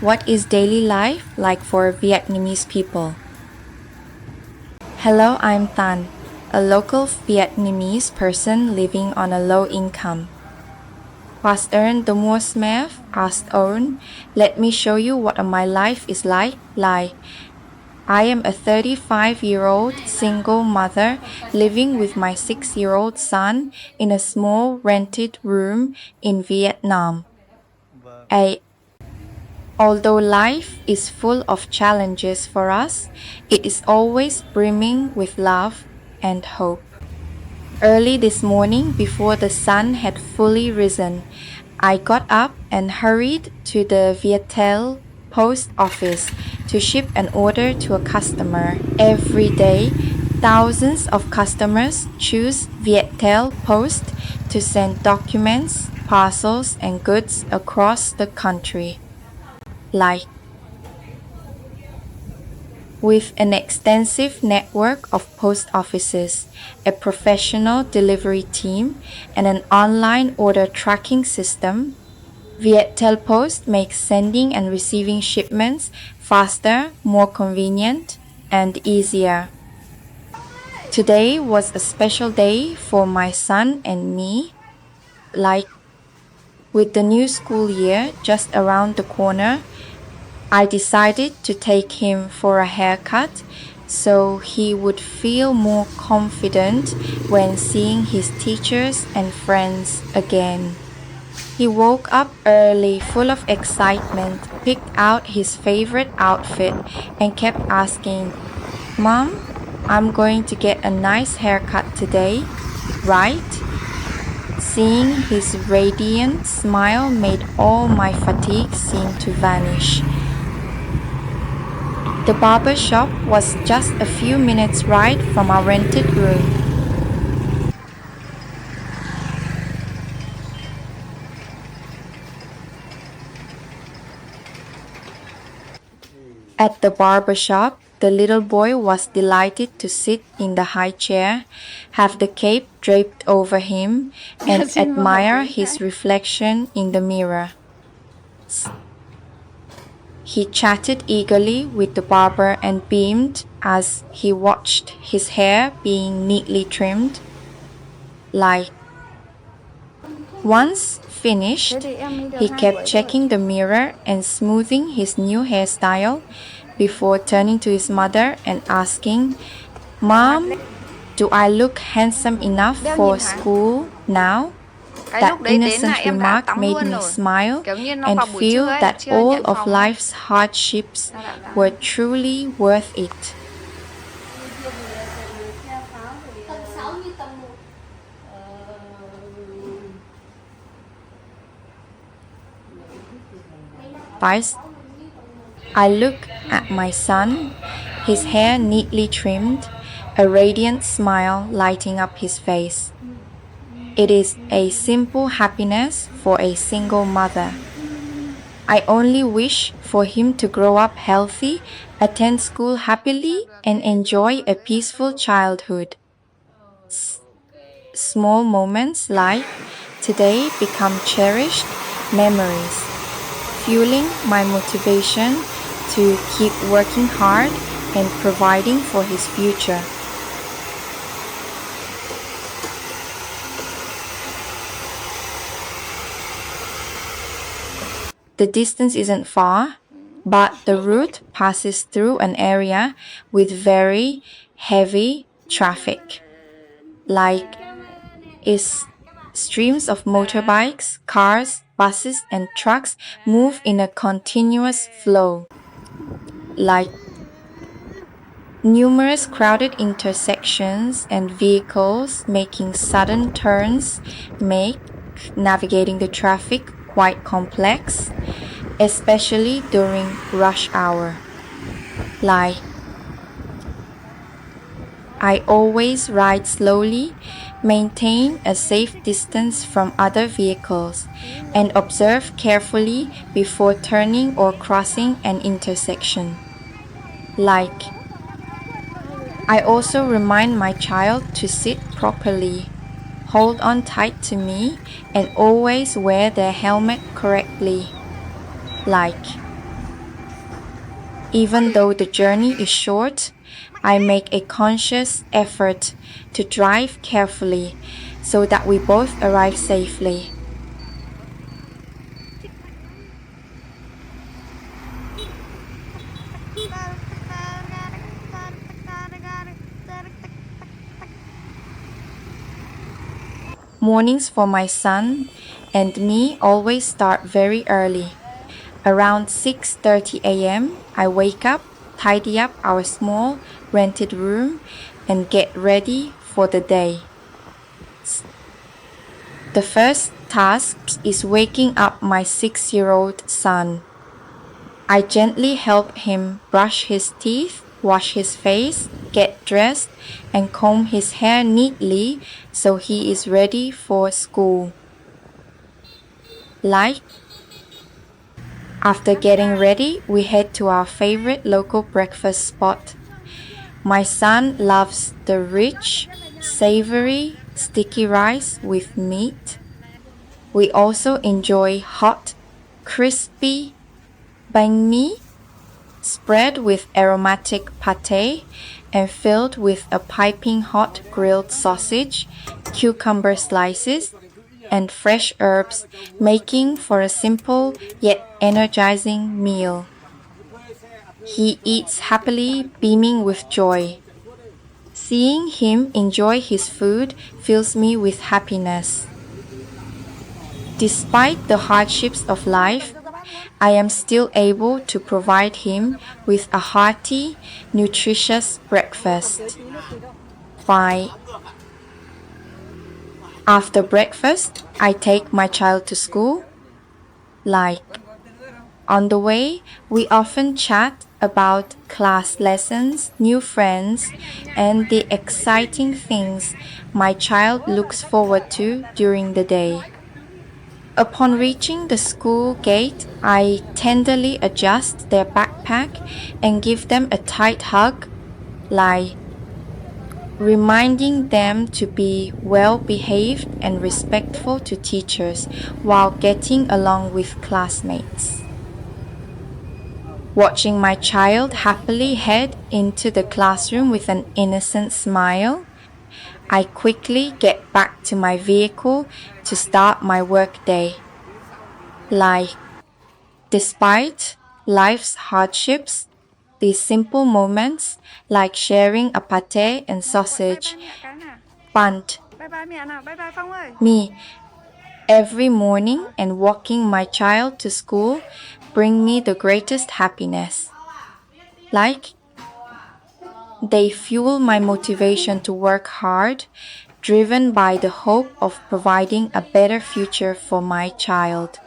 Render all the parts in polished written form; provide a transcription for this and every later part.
What is daily life like for Vietnamese people? Hello, I'm Thanh, a local Vietnamese person living on a low income. Was earn the most math, asked Owen. Let me show you what my life is like. I am a 35-year-old single mother living with my 6-year-old son in a small rented room in Vietnam. Although life is full of challenges for us, it is always brimming with love and hope. Early this morning, before the sun had fully risen, I got up and hurried to the Viettel post office to ship an order to a customer. Every day, thousands of customers choose Viettel Post to send documents, parcels, and goods across the country. With an extensive network of post offices, a professional delivery team, and an online order tracking system, Viettel Post makes sending and receiving shipments faster, more convenient, and easier. Today was a special day for my son and me. With the new school year just around the corner, I decided to take him for a haircut so he would feel more confident when seeing his teachers and friends again. He woke up early, full of excitement, picked out his favorite outfit, and kept asking, "Mom, I'm going to get a nice haircut today, right?" Seeing his radiant smile made all my fatigue seem to vanish. The barber shop was just a few minutes' ride from our rented room. At the barber shop, the little boy was delighted to sit in the high chair, have the cape draped over him, and admire his reflection in the mirror. He chatted eagerly with the barber and beamed as he watched his hair being neatly trimmed. Once finished, he kept checking the mirror and smoothing his new hairstyle before turning to his mother and asking, "Mom, do I look handsome enough for school now?" That innocent remark made me smile and feel that all of life's hardships were truly worth it. I look at my son, his hair neatly trimmed, a radiant smile lighting up his face. It is a simple happiness for a single mother. I only wish for him to grow up healthy, attend school happily, and enjoy a peaceful childhood. Small moments like today become cherished memories, fueling my motivation to keep working hard and providing for his future. The distance isn't far, but the route passes through an area with very heavy traffic. Streams of motorbikes, cars, buses, and trucks move in a continuous flow. Numerous crowded intersections and vehicles making sudden turns make navigating the traffic quite complex, especially during rush hour. I always ride slowly, maintain a safe distance from other vehicles, and observe carefully before turning or crossing an intersection. I also remind my child to sit properly, hold on tight to me, and always wear their helmet correctly. Even though the journey is short, I make a conscious effort to drive carefully so that we both arrive safely. Mornings for my son and me always start very early. Around 6:30 a.m., I wake up, tidy up our small rented room, and get ready for the day. The first task is waking up my 6-year-old son. I gently help him brush his teeth, wash his face, get dressed, and comb his hair neatly so he is ready for school. After getting ready, we head to our favorite local breakfast spot. My son loves the rich, savory, sticky rice with meat. We also enjoy hot, crispy banh mi, spread with aromatic pate and filled with a piping hot grilled sausage, cucumber slices, and fresh herbs, making for a simple yet energizing meal. He eats happily, beaming with joy. Seeing him enjoy his food fills me with happiness. Despite the hardships of life, I am still able to provide him with a hearty, nutritious breakfast. After breakfast, I take my child to school. On the way, we often chat about class lessons, new friends, and the exciting things my child looks forward to during the day. Upon reaching the school gate, I tenderly adjust their backpack and give them a tight hug, reminding them to be well behaved and respectful to teachers while getting along with classmates. Watching my child happily head into the classroom with an innocent smile, I quickly get back to my vehicle to start my workday. Despite life's hardships, these simple moments, like sharing a pate and sausage, band me every morning and walking my child to school, bring me the greatest happiness. They fuel my motivation to work hard, driven by the hope of providing a better future for my child.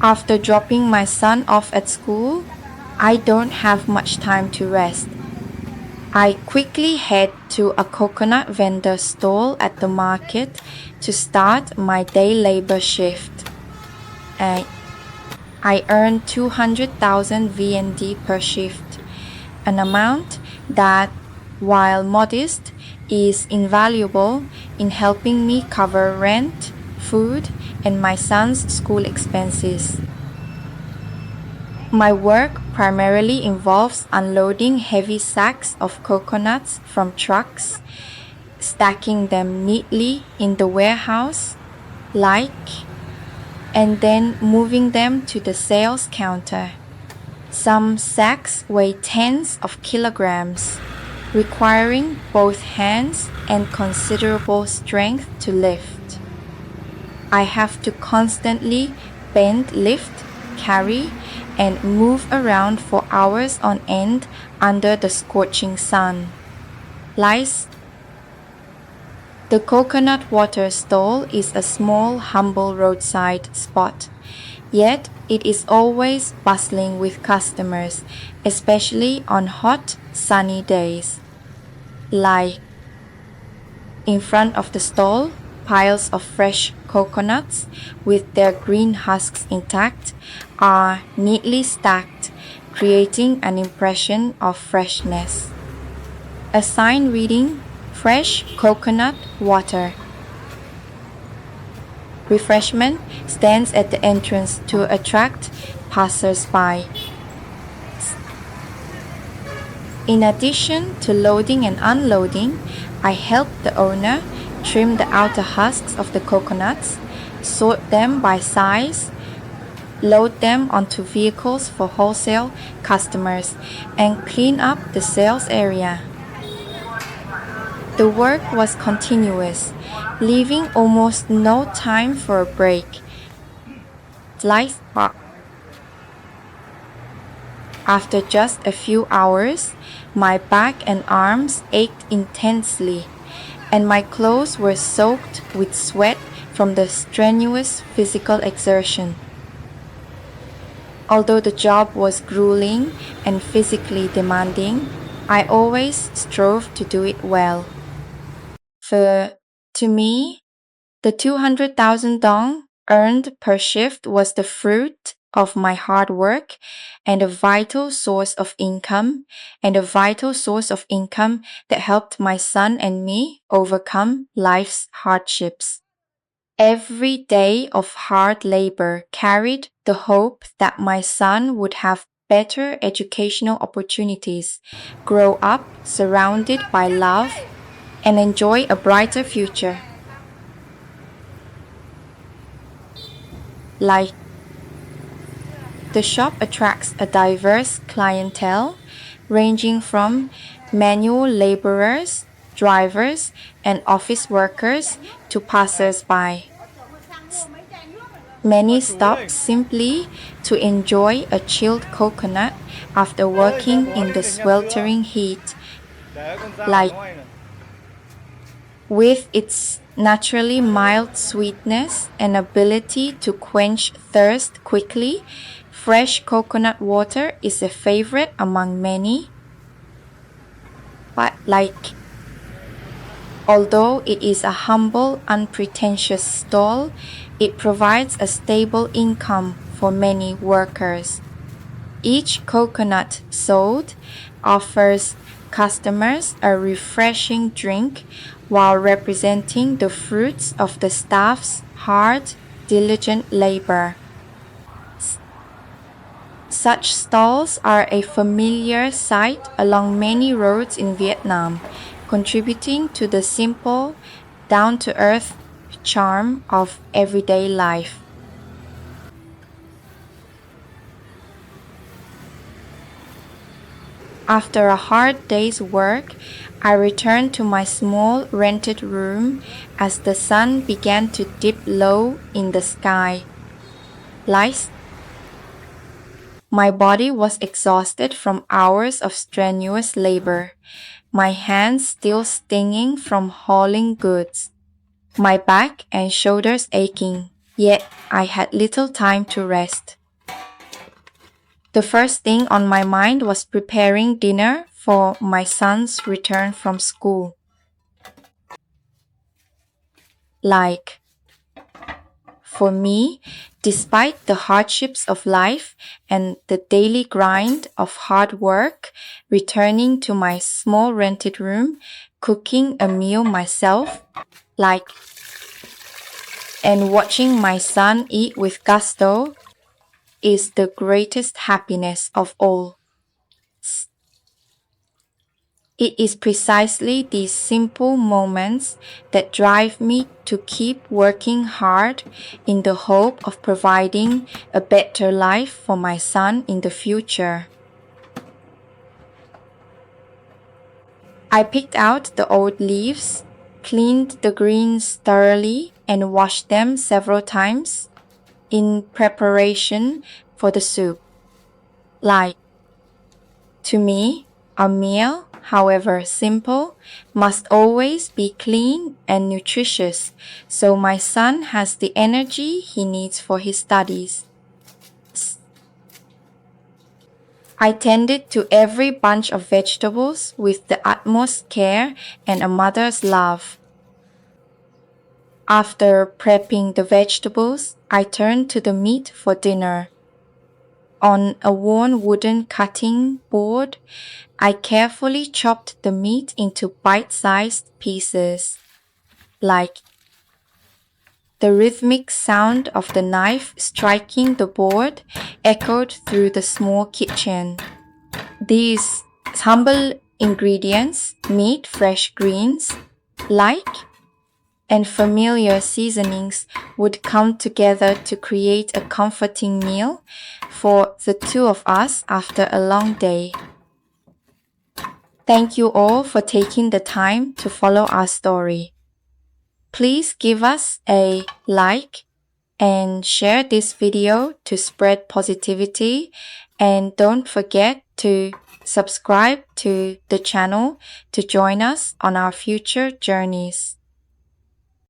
After dropping my son off at school, I don't have much time to rest. I quickly head to a coconut vendor stall at the market to start my day labor shift. I earn 200,000 VND per shift, an amount that, while modest, is invaluable in helping me cover rent, food, and my son's school expenses. My work primarily involves unloading heavy sacks of coconuts from trucks, stacking them neatly in the warehouse, and then moving them to the sales counter. Some sacks weigh tens of kilograms, requiring both hands and considerable strength to lift. I have to constantly bend, lift, carry, and move around for hours on end under the scorching sun. The coconut water stall is a small, humble roadside spot, yet it is always bustling with customers, especially on hot, sunny days. In front of the stall, piles of fresh coconuts with their green husks intact are neatly stacked, creating an impression of freshness. A sign reading "Fresh Coconut Water" refreshment stands at the entrance to attract passers-by. In addition to loading and unloading, I helped the owner trim the outer husks of the coconuts, sort them by size, load them onto vehicles for wholesale customers, and clean up the sales area. The work was continuous, leaving almost no time for a break. Sliced bark. After just a few hours, my back and arms ached intensely, and my clothes were soaked with sweat from the strenuous physical exertion. Although the job was grueling and physically demanding, I always strove to do it well. To me, the 200,000 dong earned per shift was the fruit of my hard work and a vital source of income, that helped my son and me overcome life's hardships. Every day of hard labor carried the hope that my son would have better educational opportunities, grow up surrounded by love, and enjoy a brighter future. Like the shop attracts a diverse clientele ranging from manual laborers, drivers, and office workers to passers-by. Many stop simply to enjoy a chilled coconut after working in the sweltering heat. Like with its naturally mild sweetness and ability to quench thirst quickly, fresh coconut water is a favorite among many. But although it is a humble, unpretentious stall, it provides a stable income for many workers. Each coconut sold offers customers a refreshing drink while representing the fruits of the staff's hard, diligent labor. Such stalls are a familiar sight along many roads in Vietnam, contributing to the simple, down to earth charm of everyday life. After a hard day's work, I returned to my small rented room as the sun began to dip low in the sky. Lice. My body was exhausted from hours of strenuous labor, my hands still stinging from hauling goods, my back and shoulders aching, yet I had little time to rest. The first thing on my mind was preparing dinner for my son's return from school. Like, for me, despite the hardships of life and the daily grind of hard work, returning to my small rented room, cooking a meal myself, like, and watching my son eat with gusto is the greatest happiness of all. It is precisely these simple moments that drive me to keep working hard in the hope of providing a better life for my son in the future. I picked out the old leaves, cleaned the greens thoroughly, and washed them several times in preparation for the soup. Like, to me, a meal, however simple, must always be clean and nutritious, so my son has the energy he needs for his studies. I tended to every bunch of vegetables with the utmost care and a mother's love. After prepping the vegetables, I turned to the meat for dinner. On a worn wooden cutting board, I carefully chopped the meat into bite-sized pieces. Like, The rhythmic sound of the knife striking the board echoed through the small kitchen. These humble ingredients, meat, fresh greens, like and familiar seasonings would come together to create a comforting meal for the two of us after a long day. Thank you all for taking the time to follow our story. Please give us a like and share this video to spread positivity, and don't forget to subscribe to the channel to join us on our future journeys.